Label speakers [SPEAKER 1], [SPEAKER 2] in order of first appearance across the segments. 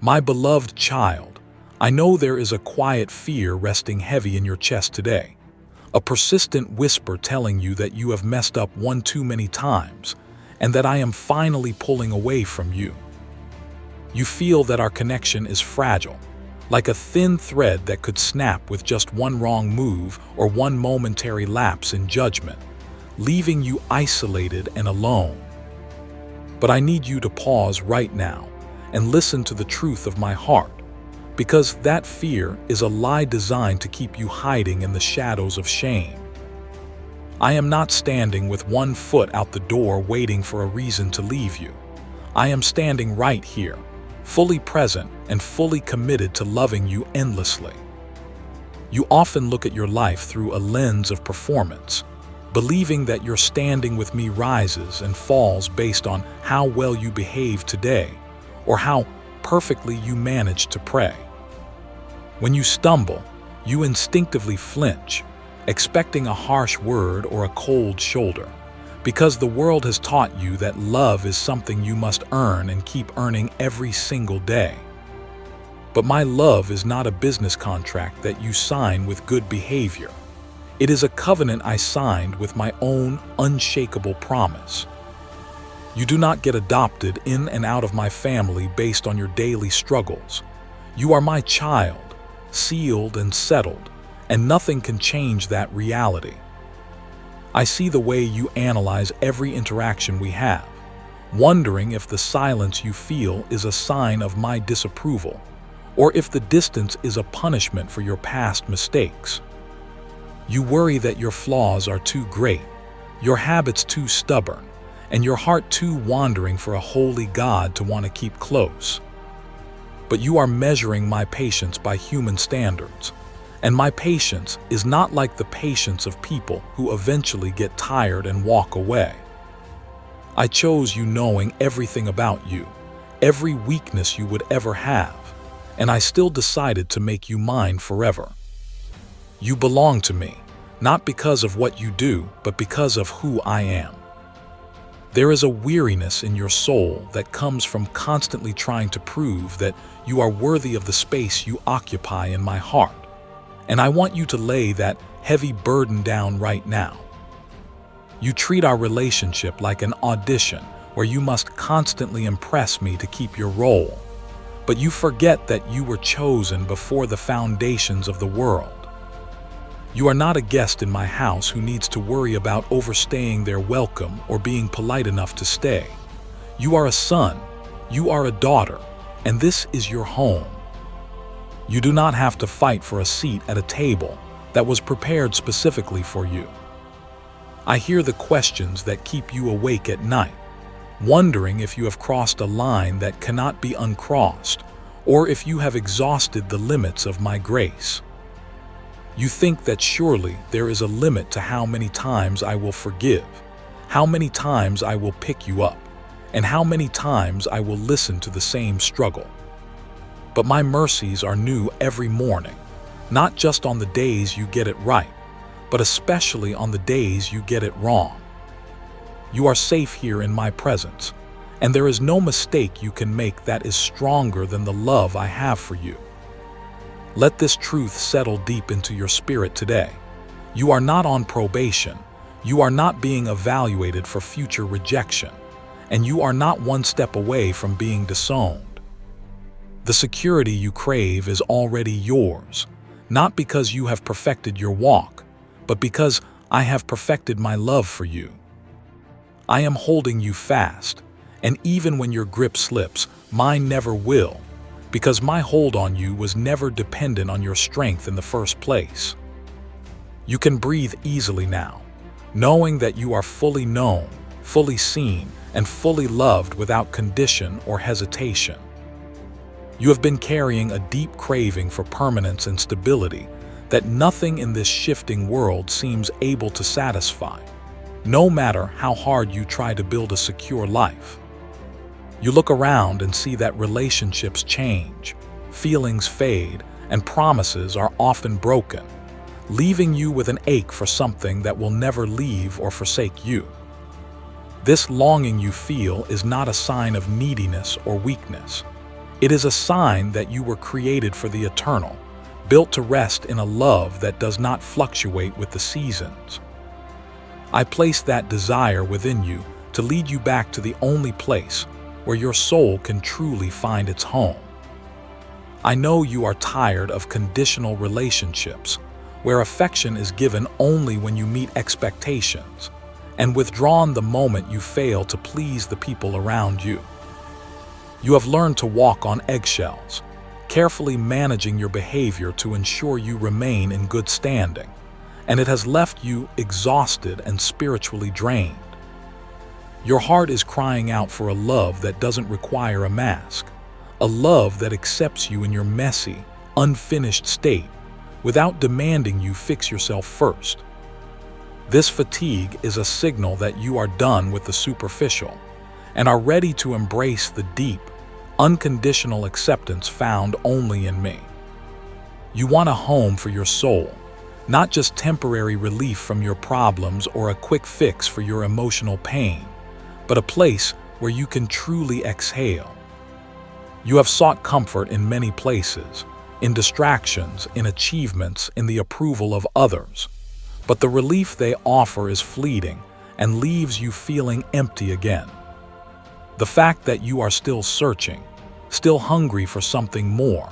[SPEAKER 1] My beloved child, I know there is a quiet fear resting heavy in your chest today, a persistent whisper telling you that you have messed up one too many times and that I am finally pulling away from you. You feel that our connection is fragile, like a thin thread that could snap with just one wrong move or one momentary lapse in judgment, leaving you isolated and alone. But I need you to pause right now and listen to the truth of my heart, because that fear is a lie designed to keep you hiding in the shadows of shame. I am not standing with one foot out the door waiting for a reason to leave you. I am standing right here, fully present and fully committed to loving you endlessly. You often look at your life through a lens of performance, believing that your standing with me rises and falls based on how well you behave today or how perfectly you manage to pray. When you stumble, you instinctively flinch, expecting a harsh word or a cold shoulder, because the world has taught you that love is something you must earn and keep earning every single day. But my love is not a business contract that you sign with good behavior. It is a covenant I signed with my own unshakable promise. You do not get adopted in and out of my family based on your daily struggles. You are my child, sealed and settled, and nothing can change that reality. I see the way you analyze every interaction we have, wondering if the silence you feel is a sign of my disapproval, or if the distance is a punishment for your past mistakes. You worry that your flaws are too great, your habits too stubborn, and your heart too wandering for a holy God to want to keep close. But you are measuring my patience by human standards, and my patience is not like the patience of people who eventually get tired and walk away. I chose you knowing everything about you, every weakness you would ever have, and I still decided to make you mine forever. You belong to me, not because of what you do, but because of who I am. There is a weariness in your soul that comes from constantly trying to prove that you are worthy of the space you occupy in my heart, and I want you to lay that heavy burden down right now. You treat our relationship like an audition where you must constantly impress me to keep your role, but you forget that you were chosen before the foundations of the world. You are not a guest in my house who needs to worry about overstaying their welcome or being polite enough to stay. You are a son, you are a daughter, and this is your home. You do not have to fight for a seat at a table that was prepared specifically for you. I hear the questions that keep you awake at night, wondering if you have crossed a line that cannot be uncrossed, or if you have exhausted the limits of my grace. You think that surely there is a limit to how many times I will forgive, how many times I will pick you up, and how many times I will listen to the same struggle. But my mercies are new every morning, not just on the days you get it right, but especially on the days you get it wrong. You are safe here in my presence, and there is no mistake you can make that is stronger than the love I have for you. Let this truth settle deep into your spirit today. You are not on probation, you are not being evaluated for future rejection, and you are not one step away from being disowned. The security you crave is already yours, not because you have perfected your walk, but because I have perfected my love for you. I am holding you fast, and even when your grip slips, mine never will, because my hold on you was never dependent on your strength in the first place. You can breathe easily now, knowing that you are fully known, fully seen, and fully loved without condition or hesitation. You have been carrying a deep craving for permanence and stability that nothing in this shifting world seems able to satisfy, no matter how hard you try to build a secure life. You look around and see that relationships change, feelings fade, and promises are often broken, leaving you with an ache for something that will never leave or forsake you. This longing you feel is not a sign of neediness or weakness. It is a sign that you were created for the eternal, built to rest in a love that does not fluctuate with the seasons. I place that desire within you to lead you back to the only place where your soul can truly find its home. I know you are tired of conditional relationships, where affection is given only when you meet expectations, and withdrawn the moment you fail to please the people around you. You have learned to walk on eggshells, carefully managing your behavior to ensure you remain in good standing, and it has left you exhausted and spiritually drained. Your heart is crying out for a love that doesn't require a mask, a love that accepts you in your messy, unfinished state, without demanding you fix yourself first. This fatigue is a signal that you are done with the superficial and are ready to embrace the deep, unconditional acceptance found only in me. You want a home for your soul, not just temporary relief from your problems or a quick fix for your emotional pain, but a place where you can truly exhale. You have sought comfort in many places, in distractions, in achievements, in the approval of others. But the relief they offer is fleeting and leaves you feeling empty again. The fact that you are still searching, still hungry for something more,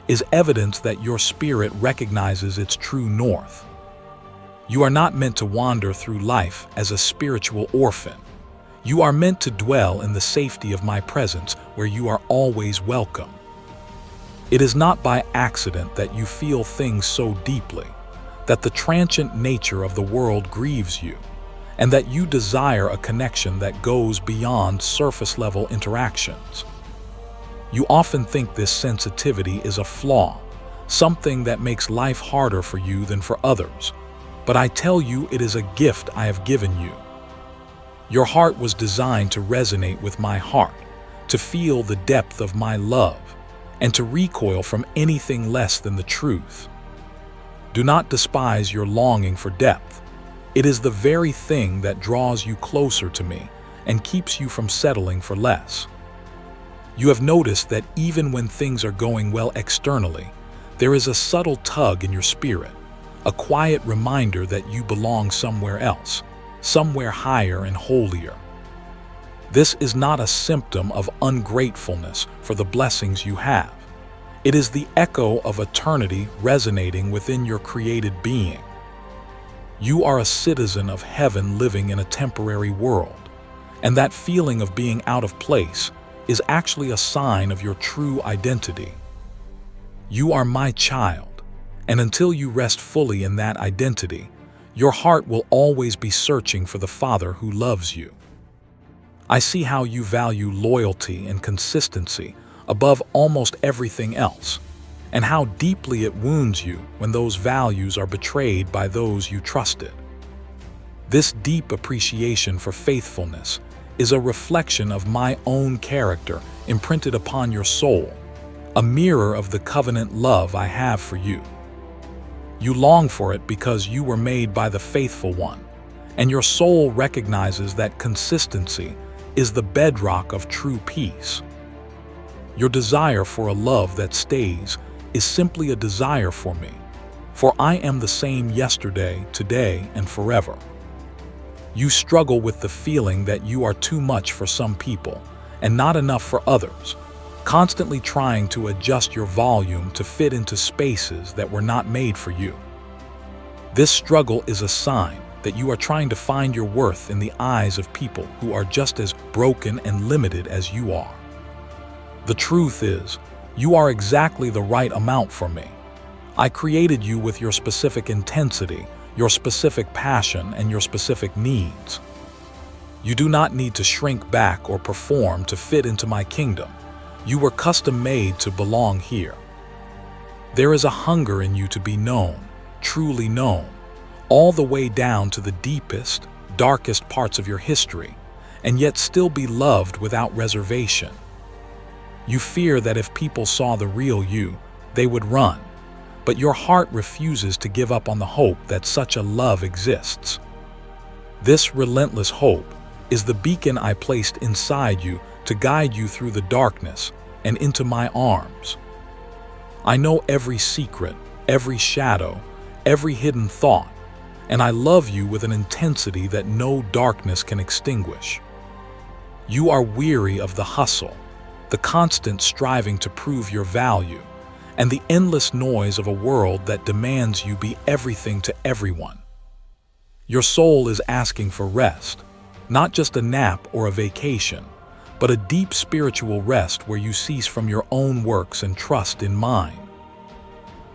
[SPEAKER 1] is evidence that your spirit recognizes its true north. You are not meant to wander through life as a spiritual orphan. You are meant to dwell in the safety of my presence, where you are always welcome. It is not by accident that you feel things so deeply, that the transient nature of the world grieves you, and that you desire a connection that goes beyond surface-level interactions. You often think this sensitivity is a flaw, something that makes life harder for you than for others, but I tell you it is a gift I have given you. Your heart was designed to resonate with my heart, to feel the depth of my love, and to recoil from anything less than the truth. Do not despise your longing for depth. It is the very thing that draws you closer to me and keeps you from settling for less. You have noticed that even when things are going well externally, there is a subtle tug in your spirit, a quiet reminder that you belong somewhere else, somewhere higher and holier. This is not a symptom of ungratefulness for the blessings you have. It is the echo of eternity resonating within your created being. You are a citizen of heaven living in a temporary world, and that feeling of being out of place is actually a sign of your true identity. You are my child, and until you rest fully in that identity, your heart will always be searching for the Father who loves you. I see how you value loyalty and consistency above almost everything else, and how deeply it wounds you when those values are betrayed by those you trusted. This deep appreciation for faithfulness is a reflection of my own character imprinted upon your soul, a mirror of the covenant love I have for you. You long for it because you were made by the faithful one, and your soul recognizes that consistency is the bedrock of true peace. Your desire for a love that stays is simply a desire for me, for I am the same yesterday, today, and forever. You struggle with the feeling that you are too much for some people and not enough for others, constantly trying to adjust your volume to fit into spaces that were not made for you. This struggle is a sign that you are trying to find your worth in the eyes of people who are just as broken and limited as you are. The truth is, you are exactly the right amount for me. I created you with your specific intensity, your specific passion, and your specific needs. You do not need to shrink back or perform to fit into my kingdom. You were custom-made to belong here. There is a hunger in you to be known, truly known, all the way down to the deepest, darkest parts of your history, and yet still be loved without reservation. You fear that if people saw the real you, they would run, but your heart refuses to give up on the hope that such a love exists. This relentless hope is the beacon I placed inside you to guide you through the darkness, and into my arms. I know every secret, every shadow, every hidden thought, and I love you with an intensity that no darkness can extinguish. You are weary of the hustle, the constant striving to prove your value, and the endless noise of a world that demands you be everything to everyone. Your soul is asking for rest, not just a nap or a vacation, but a deep spiritual rest where you cease from your own works and trust in mine.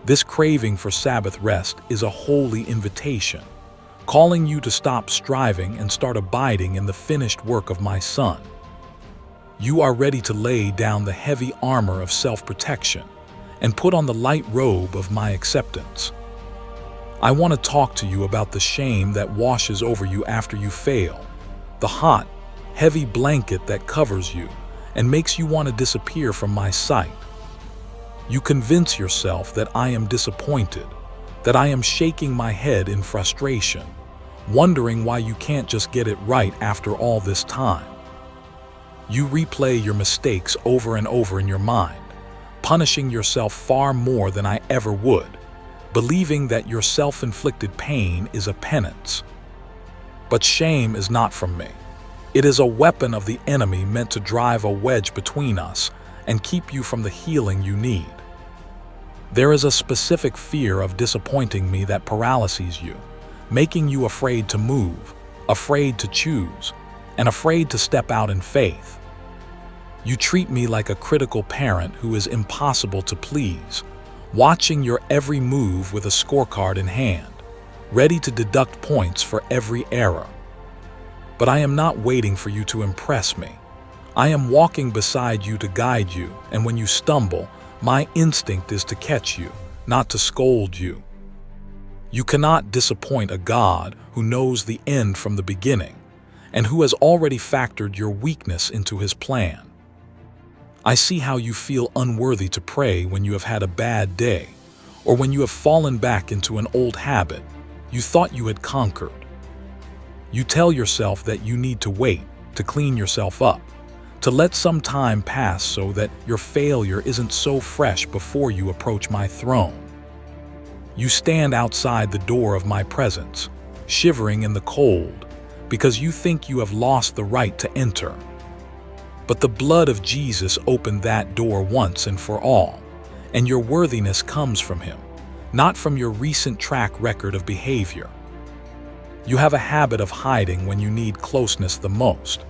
[SPEAKER 1] This craving for Sabbath rest is a holy invitation, calling you to stop striving and start abiding in the finished work of my Son. You are ready to lay down the heavy armor of self-protection and put on the light robe of my acceptance. I want to talk to you about the shame that washes over you after you fail, the hot, heavy blanket that covers you and makes you want to disappear from my sight. You convince yourself that I am disappointed, that I am shaking my head in frustration, wondering why you can't just get it right after all this time. You replay your mistakes over and over in your mind, punishing yourself far more than I ever would, believing that your self-inflicted pain is a penance. But shame is not from me. It is a weapon of the enemy meant to drive a wedge between us and keep you from the healing you need. There is a specific fear of disappointing me that paralyzes you, making you afraid to move, afraid to choose, and afraid to step out in faith. You treat me like a critical parent who is impossible to please, watching your every move with a scorecard in hand, ready to deduct points for every error. But I am not waiting for you to impress me. I am walking beside you to guide you, and when you stumble, my instinct is to catch you, not to scold you. You cannot disappoint a God who knows the end from the beginning, and who has already factored your weakness into his plan. I see how you feel unworthy to pray when you have had a bad day, or when you have fallen back into an old habit you thought you had conquered. You tell yourself that you need to wait, to clean yourself up, to let some time pass so that your failure isn't so fresh before you approach my throne. You stand outside the door of my presence, shivering in the cold, because you think you have lost the right to enter. But the blood of Jesus opened that door once and for all, and your worthiness comes from him, not from your recent track record of behavior. You have a habit of hiding when you need closeness the most,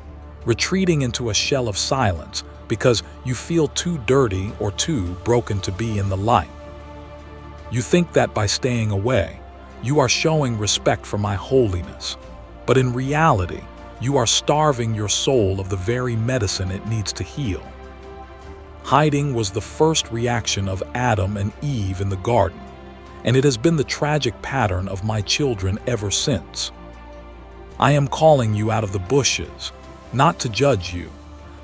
[SPEAKER 1] retreating into a shell of silence because you feel too dirty or too broken to be in the light. You think that by staying away, you are showing respect for my holiness, but in reality, you are starving your soul of the very medicine it needs to heal. Hiding was the first reaction of Adam and Eve in the garden, and it has been the tragic pattern of my children ever since. I am calling you out of the bushes, not to judge you,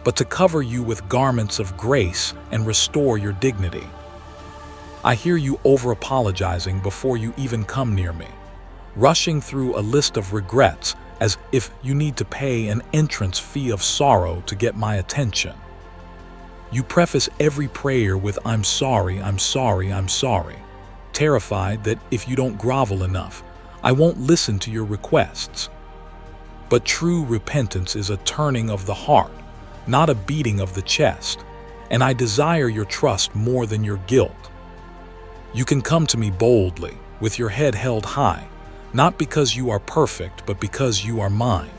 [SPEAKER 1] but to cover you with garments of grace and restore your dignity. I hear you over-apologizing before you even come near me, rushing through a list of regrets as if you need to pay an entrance fee of sorrow to get my attention. You preface every prayer with "I'm sorry, I'm sorry, I'm sorry," terrified that if you don't grovel enough, I won't listen to your requests. But true repentance is a turning of the heart, not a beating of the chest, and I desire your trust more than your guilt. You can come to me boldly, with your head held high, not because you are perfect, but because you are mine.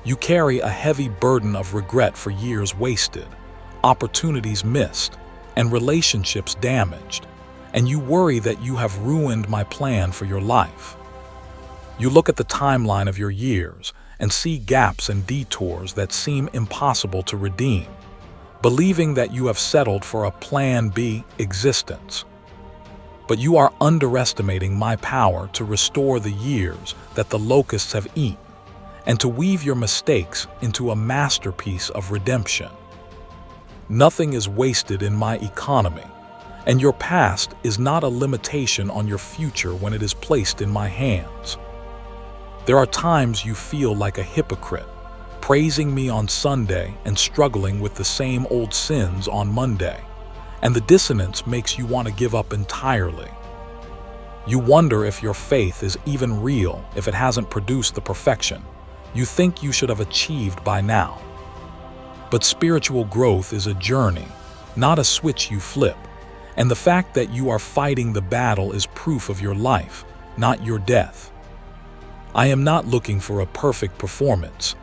[SPEAKER 1] You carry a heavy burden of regret for years wasted, opportunities missed, and relationships damaged, and you worry that you have ruined my plan for your life. You look at the timeline of your years and see gaps and detours that seem impossible to redeem, believing that you have settled for a Plan B existence. But you are underestimating my power to restore the years that the locusts have eaten, and to weave your mistakes into a masterpiece of redemption. Nothing is wasted in my economy, and your past is not a limitation on your future when it is placed in my hands. There are times you feel like a hypocrite, praising me on Sunday and struggling with the same old sins on Monday, and the dissonance makes you want to give up entirely. You wonder if your faith is even real if it hasn't produced the perfection you think you should have achieved by now. But spiritual growth is a journey, not a switch you flip, and the fact that you are fighting the battle is proof of your life, not your death. I am not looking for a perfect performance.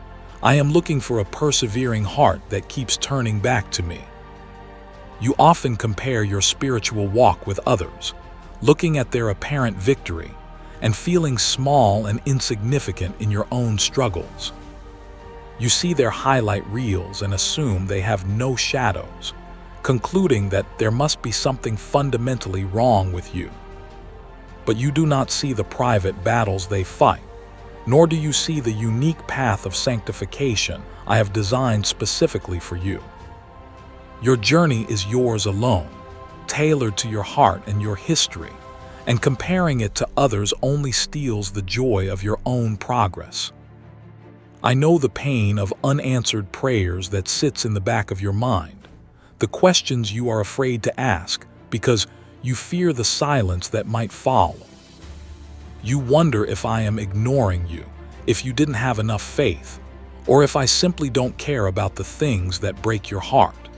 [SPEAKER 1] I am looking for a persevering heart that keeps turning back to me. You often compare your spiritual walk with others, looking at their apparent victory and feeling small and insignificant in your own struggles. You see their highlight reels and assume they have no shadows, concluding that there must be something fundamentally wrong with you. But you do not see the private battles they fight, nor do you see the unique path of sanctification I have designed specifically for you. Your journey is yours alone, tailored to your heart and your history, and comparing it to others only steals the joy of your own progress. I know the pain of unanswered prayers that sits in the back of your mind, the questions you are afraid to ask because you fear the silence that might follow. You wonder if I am ignoring you, if you didn't have enough faith, or if I simply don't care about the things that break your heart.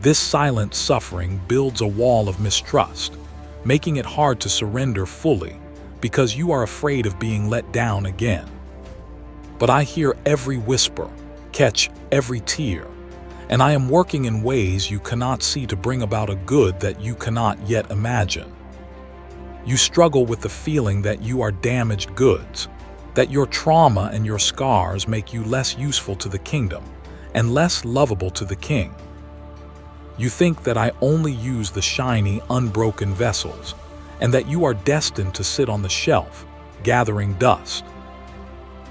[SPEAKER 1] This silent suffering builds a wall of mistrust, making it hard to surrender fully because you are afraid of being let down again. But I hear every whisper, catch every tear, and I am working in ways you cannot see to bring about a good that you cannot yet imagine. You struggle with the feeling that you are damaged goods, that your trauma and your scars make you less useful to the kingdom and less lovable to the king. You think that I only use the shiny, unbroken vessels, and that you are destined to sit on the shelf, gathering dust.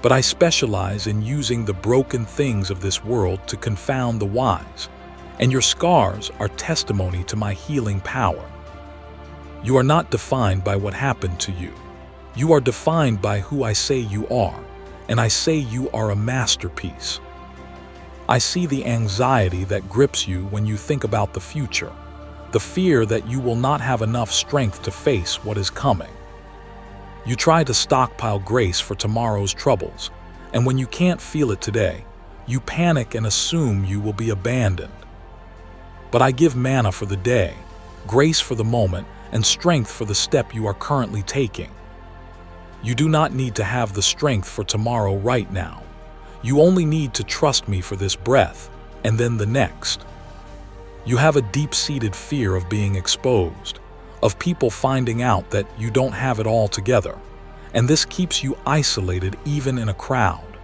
[SPEAKER 1] But I specialize in using the broken things of this world to confound the wise, and your scars are testimony to my healing power. You are not defined by what happened to you. You are defined by who I say you are, and I say you are a masterpiece. I see the anxiety that grips you when you think about the future, the fear that you will not have enough strength to face what is coming. You try to stockpile grace for tomorrow's troubles, and when you can't feel it today, you panic and assume you will be abandoned. But I give manna for the day, grace for the moment, and strength for the step you are currently taking. You do not need to have the strength for tomorrow right now. You only need to trust me for this breath, and then the next. You have a deep-seated fear of being exposed, of people finding out that you don't have it all together, and this keeps you isolated even in a crowd.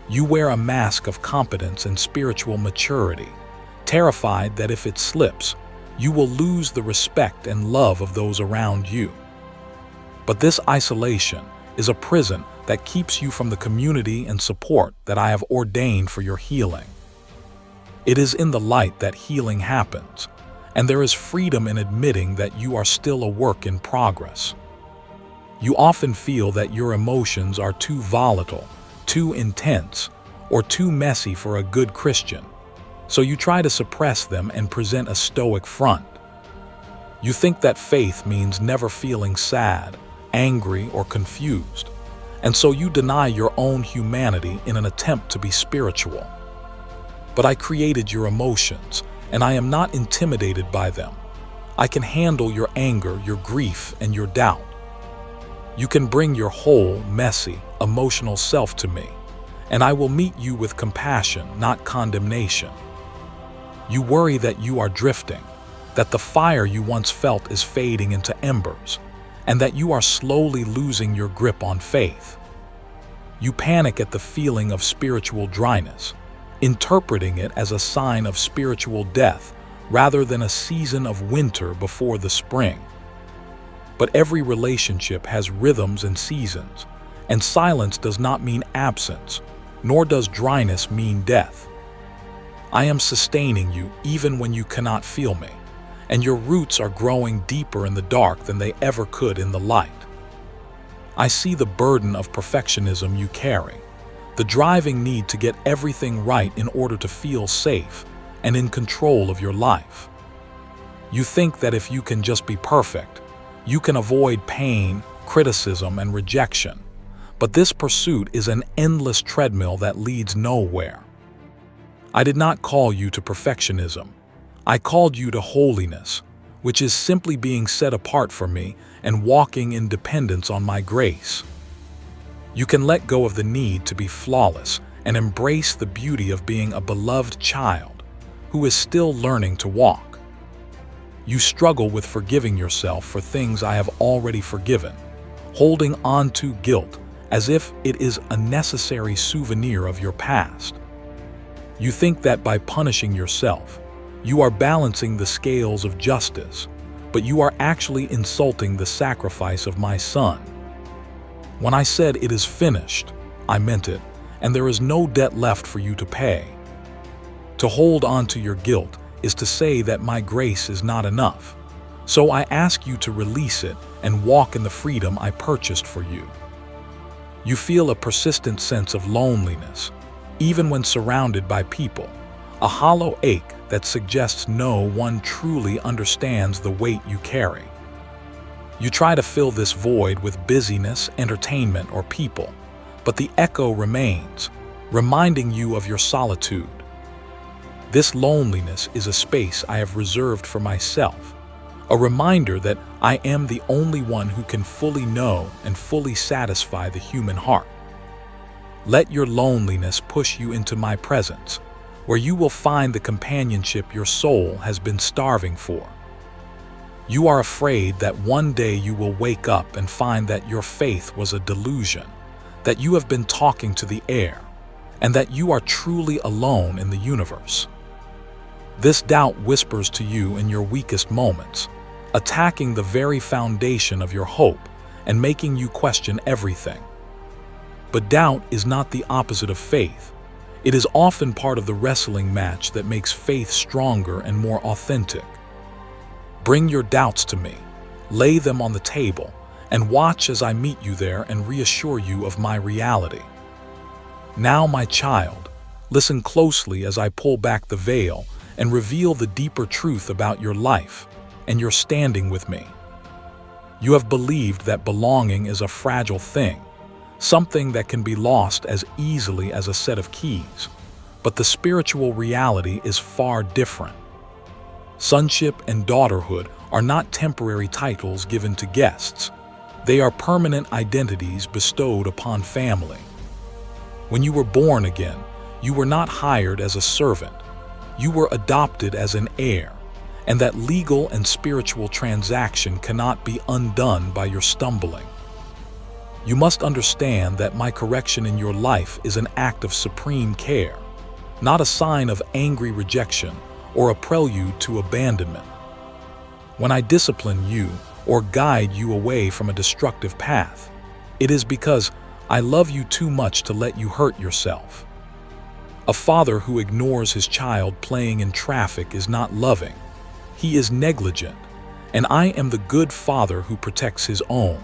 [SPEAKER 1] You wear a mask of competence and spiritual maturity, terrified that if it slips, you will lose the respect and love of those around you. But this isolation is a prison that keeps you from the community and support that I have ordained for your healing. It is in the light that healing happens, and there is freedom in admitting that you are still a work in progress. You often feel that your emotions are too volatile, too intense, or too messy for a good Christian, so you try to suppress them and present a stoic front. You think that faith means never feeling sad, angry, or confused, and so you deny your own humanity in an attempt to be spiritual. But I created your emotions, and I am not intimidated by them. I can handle your anger, your grief, and your doubt. You can bring your whole, messy, emotional self to me, and I will meet you with compassion, not condemnation. You worry that you are drifting, that the fire you once felt is fading into embers, and that you are slowly losing your grip on faith. You panic at the feeling of spiritual dryness, interpreting it as a sign of spiritual death rather than a season of winter before the spring. But every relationship has rhythms and seasons, and silence does not mean absence, nor does dryness mean death. I am sustaining you even when you cannot feel me, and your roots are growing deeper in the dark than they ever could in the light. I see the burden of perfectionism you carry, the driving need to get everything right in order to feel safe and in control of your life. You think that if you can just be perfect, you can avoid pain, criticism, and rejection. But this pursuit is an endless treadmill that leads nowhere. I did not call you to perfectionism. I called you to holiness, which is simply being set apart for me and walking in dependence on my grace. You can let go of the need to be flawless and embrace the beauty of being a beloved child who is still learning to walk. You struggle with forgiving yourself for things I have already forgiven, holding on to guilt as if it is a necessary souvenir of your past. You think that by punishing yourself, you are balancing the scales of justice, but you are actually insulting the sacrifice of my son. When I said it is finished, I meant it, and there is no debt left for you to pay. To hold on to your guilt is to say that my grace is not enough. So I ask you to release it and walk in the freedom I purchased for you. You feel a persistent sense of loneliness, even when surrounded by people, a hollow ache that suggests no one truly understands the weight you carry. You try to fill this void with busyness, entertainment, or people, but the echo remains, reminding you of your solitude. This loneliness is a space I have reserved for myself, a reminder that I am the only one who can fully know and fully satisfy the human heart. Let your loneliness push you into my presence, where you will find the companionship your soul has been starving for. You are afraid that one day you will wake up and find that your faith was a delusion, that you have been talking to the air, and that you are truly alone in the universe. This doubt whispers to you in your weakest moments, attacking the very foundation of your hope and making you question everything. But doubt is not the opposite of faith. It is often part of the wrestling match that makes faith stronger and more authentic. Bring your doubts to me, lay them on the table, and watch as I meet you there and reassure you of my reality. Now, my child, listen closely as I pull back the veil and reveal the deeper truth about your life and your standing with me. You have believed that belonging is a fragile thing, something that can be lost as easily as a set of keys. But the spiritual reality is far different. Sonship and daughterhood are not temporary titles given to guests. They are permanent identities bestowed upon family. When you were born again, you were not hired as a servant. You were adopted as an heir, and that legal and spiritual transaction cannot be undone by your stumbling. You must understand that my correction in your life is an act of supreme care, not a sign of angry rejection or a prelude to abandonment. When I discipline you or guide you away from a destructive path, it is because I love you too much to let you hurt yourself. A father who ignores his child playing in traffic is not loving. He is negligent, and I am the good father who protects his own.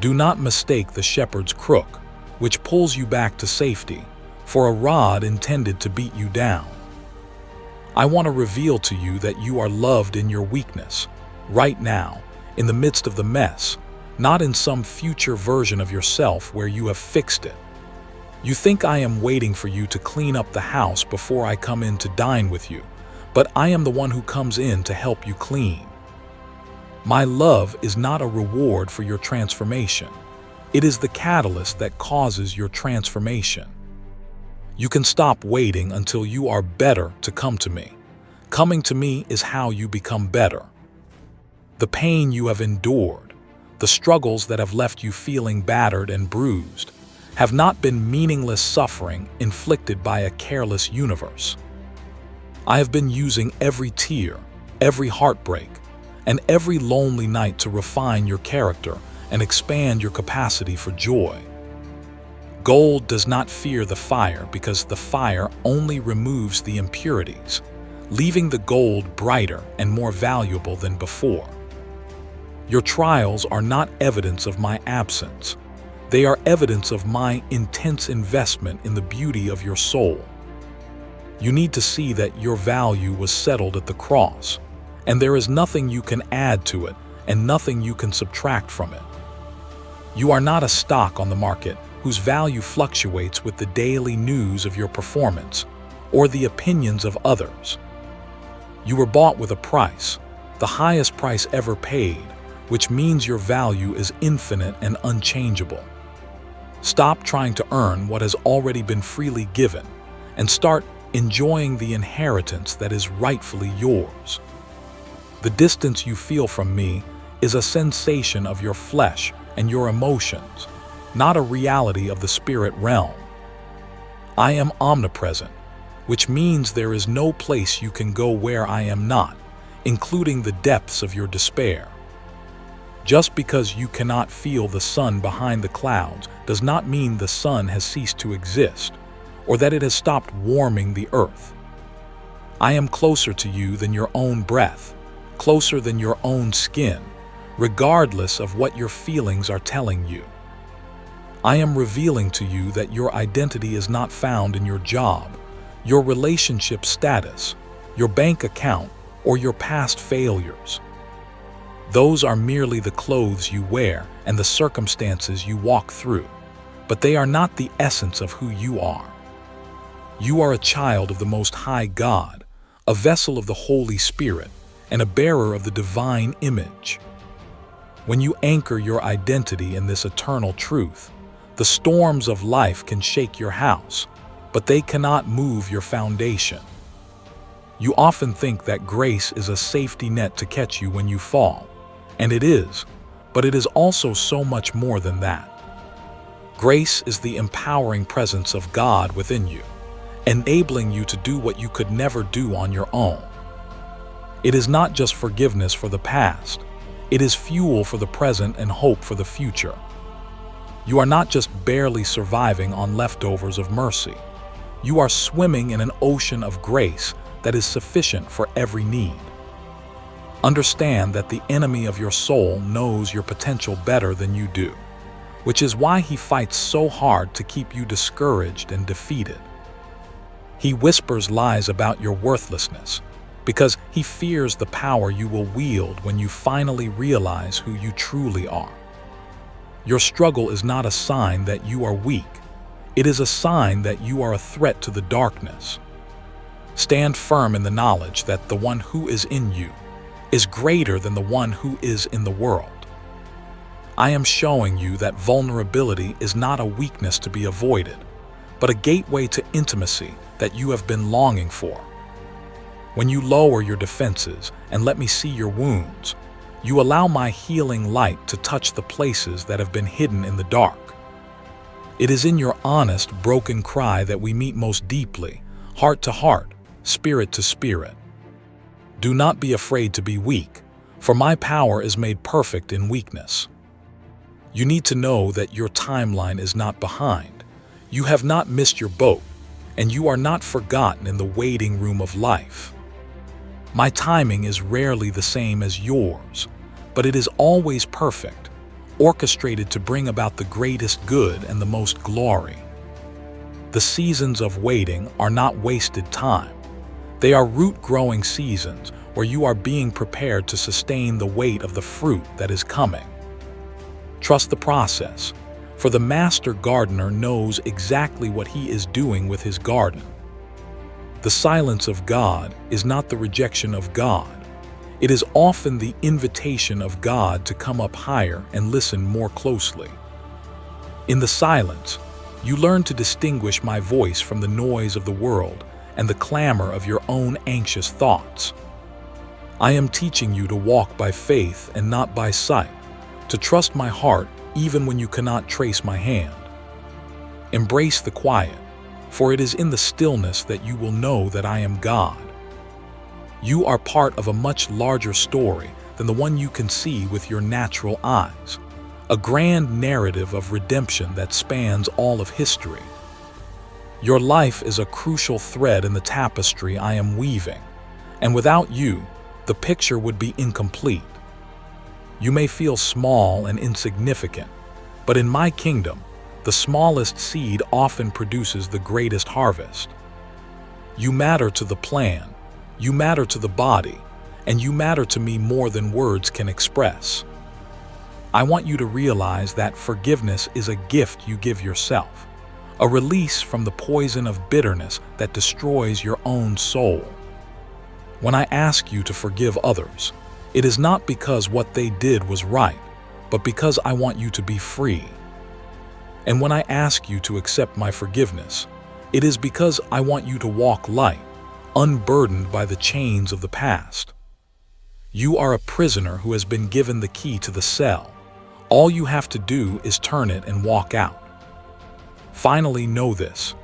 [SPEAKER 1] Do not mistake the shepherd's crook, which pulls you back to safety, for a rod intended to beat you down. I want to reveal to you that you are loved in your weakness, right now, in the midst of the mess, not in some future version of yourself where you have fixed it. You think I am waiting for you to clean up the house before I come in to dine with you, but I am the one who comes in to help you clean. My love is not a reward for your transformation. It is the catalyst that causes your transformation. You can stop waiting until you are better to come to me. Coming to me is how you become better. The pain you have endured, the struggles that have left you feeling battered and bruised, have not been meaningless suffering inflicted by a careless universe. I have been using every tear, every heartbreak, and every lonely night to refine your character and expand your capacity for joy. Gold does not fear the fire because the fire only removes the impurities, leaving the gold brighter and more valuable than before. Your trials are not evidence of my absence. They are evidence of my intense investment in the beauty of your soul. You need to see that your value was settled at the cross, and there is nothing you can add to it and nothing you can subtract from it. You are not a stock on the market whose value fluctuates with the daily news of your performance or the opinions of others. You were bought with a price, the highest price ever paid, which means your value is infinite and unchangeable. Stop trying to earn what has already been freely given and start enjoying the inheritance that is rightfully yours. The distance you feel from me is a sensation of your flesh and your emotions, not a reality of the spirit realm. I am omnipresent, which means there is no place you can go where I am not, including the depths of your despair. Just because you cannot feel the sun behind the clouds does not mean the sun has ceased to exist, or that it has stopped warming the earth. I am closer to you than your own breath, closer than your own skin, regardless of what your feelings are telling you. I am revealing to you that your identity is not found in your job, your relationship status, your bank account, or your past failures. Those are merely the clothes you wear and the circumstances you walk through, but they are not the essence of who you are. You are a child of the Most High God, a vessel of the Holy Spirit, and a bearer of the divine image. When you anchor your identity in this eternal truth, the storms of life can shake your house, but they cannot move your foundation. You often think that grace is a safety net to catch you when you fall, and it is, but it is also so much more than that. Grace is the empowering presence of God within you, enabling you to do what you could never do on your own. It is not just forgiveness for the past, it is fuel for the present and hope for the future. You are not just barely surviving on leftovers of mercy. You are swimming in an ocean of grace that is sufficient for every need. Understand that the enemy of your soul knows your potential better than you do, which is why he fights so hard to keep you discouraged and defeated. He whispers lies about your worthlessness because he fears the power you will wield when you finally realize who you truly are. Your struggle is not a sign that you are weak. It is a sign that you are a threat to the darkness. Stand firm in the knowledge that the one who is in you is greater than the one who is in the world. I am showing you that vulnerability is not a weakness to be avoided, but a gateway to intimacy that you have been longing for. When you lower your defenses and let me see your wounds, you allow my healing light to touch the places that have been hidden in the dark. It is in your honest, broken cry that we meet most deeply, heart to heart, spirit to spirit. Do not be afraid to be weak, for my power is made perfect in weakness. You need to know that your timeline is not behind. You have not missed your boat, and you are not forgotten in the waiting room of life. My timing is rarely the same as yours, but it is always perfect, orchestrated to bring about the greatest good and the most glory. The seasons of waiting are not wasted time. They are root-growing seasons where you are being prepared to sustain the weight of the fruit that is coming. Trust the process, for the master gardener knows exactly what he is doing with his garden. The silence of God is not the rejection of God. It is often the invitation of God to come up higher and listen more closely. In the silence, you learn to distinguish my voice from the noise of the world and the clamor of your own anxious thoughts. I am teaching you to walk by faith and not by sight, to trust my heart even when you cannot trace my hand. Embrace the quiet, for it is in the stillness that you will know that I am God. You are part of a much larger story than the one you can see with your natural eyes, a grand narrative of redemption that spans all of history. Your life is a crucial thread in the tapestry I am weaving, and without you, the picture would be incomplete. You may feel small and insignificant, But in my kingdom, the smallest seed often produces the greatest harvest. You matter to the plan, you matter to the body, and you matter to me more than words can express. I want you to realize that forgiveness is a gift you give yourself, a release from the poison of bitterness that destroys your own soul. When I ask you to forgive others, it is not because what they did was right, but because I want you to be free. And when I ask you to accept my forgiveness, it is because I want you to walk light, unburdened by the chains of the past. You are a prisoner who has been given the key to the cell. All you have to do is turn it and walk out. Finally, know this: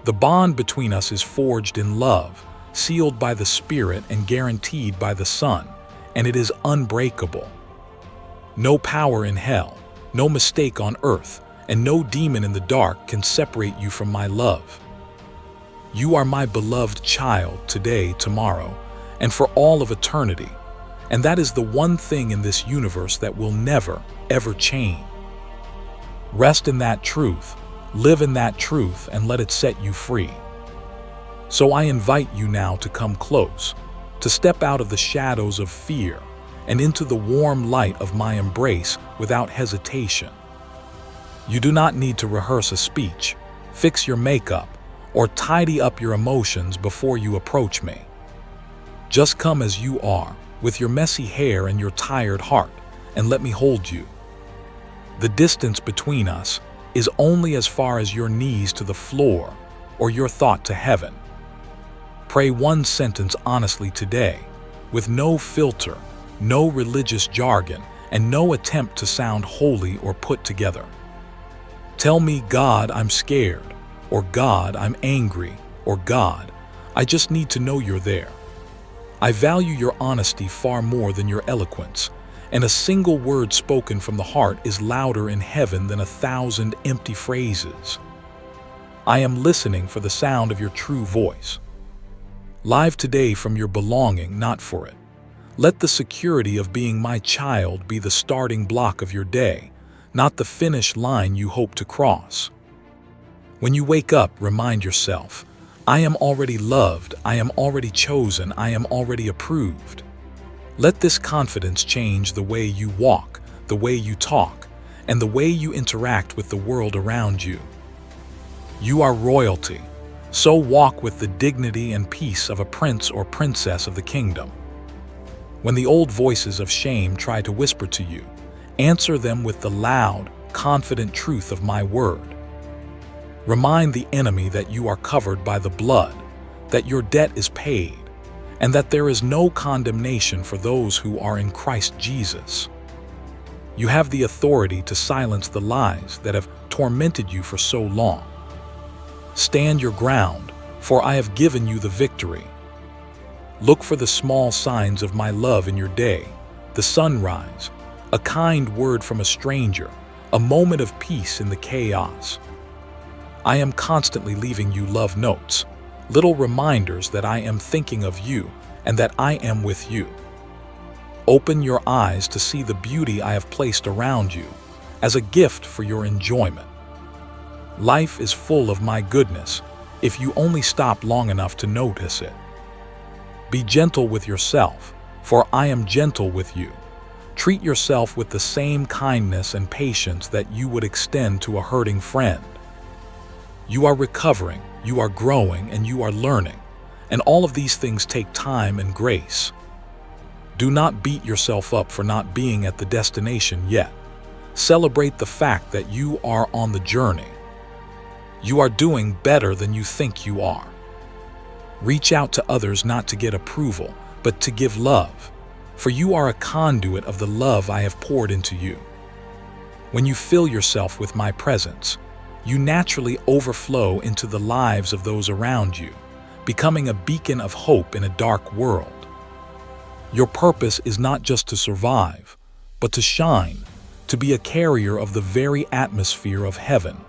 [SPEAKER 1] the bond between us is forged in love, sealed by the Spirit and guaranteed by the Son, and it is unbreakable. No power in hell, no mistake on earth, and no demon in the dark can separate you from my love. You are my beloved child today, tomorrow, and for all of eternity, and that is the one thing in this universe that will never, ever change. Rest in that truth, live in that truth, and let it set you free. So I invite you now to come close, to step out of the shadows of fear and into the warm light of my embrace without hesitation. You do not need to rehearse a speech, fix your makeup, or tidy up your emotions before you approach me. Just come as you are, with your messy hair and your tired heart, and let me hold you. The distance between us is only as far as your knees to the floor or your thought to heaven. Pray one sentence honestly today, with no filter, no religious jargon, and no attempt to sound holy or put together. Tell me, God, I'm scared, or God, I'm angry, or God, I just need to know you're there. I value your honesty far more than your eloquence, and a single word spoken from the heart is louder in heaven than 1,000 empty phrases. I am listening for the sound of your true voice. Live today from your belonging, not for it. Let the security of being my child be the starting block of your day, not the finish line you hope to cross. When you wake up, remind yourself, I am already loved, I am already chosen, I am already approved. Let this confidence change the way you walk, the way you talk, and the way you interact with the world around you. You are royalty, so walk with the dignity and peace of a prince or princess of the kingdom. When the old voices of shame try to whisper to you, answer them with the loud, confident truth of my word. Remind the enemy that you are covered by the blood, that your debt is paid, and that there is no condemnation for those who are in Christ Jesus. You have the authority to silence the lies that have tormented you for so long. Stand your ground, for I have given you the victory. Look for the small signs of my love in your day, the sunrise, a kind word from a stranger, a moment of peace in the chaos. I am constantly leaving you love notes, little reminders that I am thinking of you and that I am with you. Open your eyes to see the beauty I have placed around you as a gift for your enjoyment. Life is full of my goodness if you only stop long enough to notice it. Be gentle with yourself, for I am gentle with you. Treat yourself with the same kindness and patience that you would extend to a hurting friend. You are recovering, you are growing, and you are learning, and all of these things take time and grace. Do not beat yourself up for not being at the destination yet. Celebrate the fact that you are on the journey. You are doing better than you think you are. Reach out to others not to get approval, but to give love, for you are a conduit of the love I have poured into you. When you fill yourself with my presence, you naturally overflow into the lives of those around you, becoming a beacon of hope in a dark world. Your purpose is not just to survive, but to shine, to be a carrier of the very atmosphere of heaven.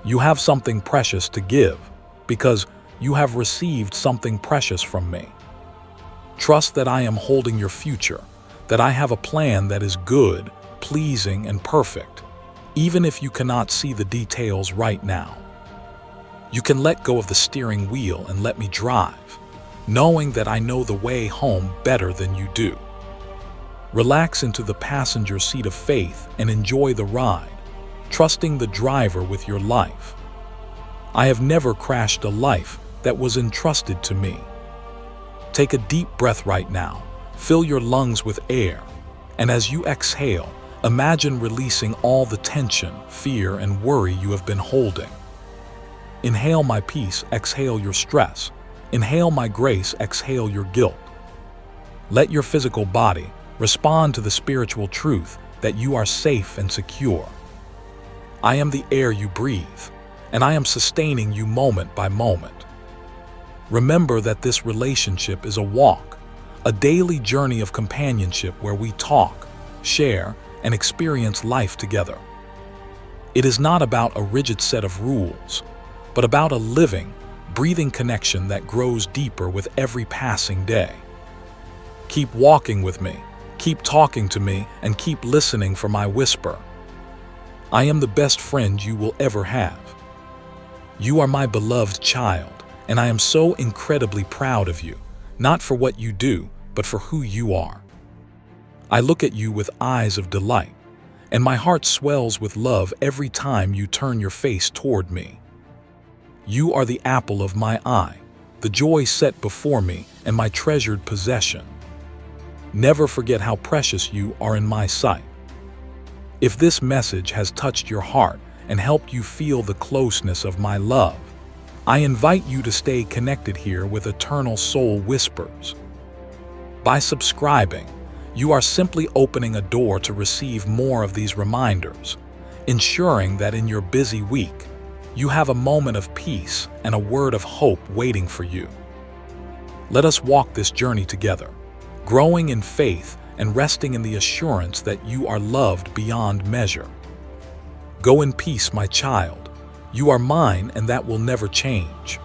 [SPEAKER 1] You have something precious to give, because you have received something precious from me. Trust that I am holding your future, that I have a plan that is good, pleasing, and perfect, even if you cannot see the details right now. You can let go of the steering wheel and let me drive, knowing that I know the way home better than you do. Relax into the passenger seat of faith and enjoy the ride, trusting the driver with your life. I have never crashed a life that was entrusted to me. Take a deep breath right now, fill your lungs with air, and as you exhale, imagine releasing all the tension, fear, and worry you have been holding. Inhale my peace, exhale your stress. Inhale my grace, exhale your guilt. Let your physical body respond to the spiritual truth that you are safe and secure. I am the air you breathe, and I am sustaining you moment by moment. Remember that this relationship is a walk, a daily journey of companionship where we talk, share, and experience life together. It is not about a rigid set of rules, but about a living, breathing connection that grows deeper with every passing day. Keep walking with me, keep talking to me, and keep listening for my whisper. I am the best friend you will ever have. You are my beloved child, and I am so incredibly proud of you, not for what you do, but for who you are. I look at you with eyes of delight, and my heart swells with love every time you turn your face toward me. You are the apple of my eye, the joy set before me, and my treasured possession. Never forget how precious you are in my sight. If this message has touched your heart and helped you feel the closeness of my love, I invite you to stay connected here with Eternal Soul Whispers. By subscribing, you are simply opening a door to receive more of these reminders, ensuring that in your busy week, you have a moment of peace and a word of hope waiting for you. Let us walk this journey together, growing in faith and resting in the assurance that you are loved beyond measure. Go in peace, my child. You are mine, and that will never change.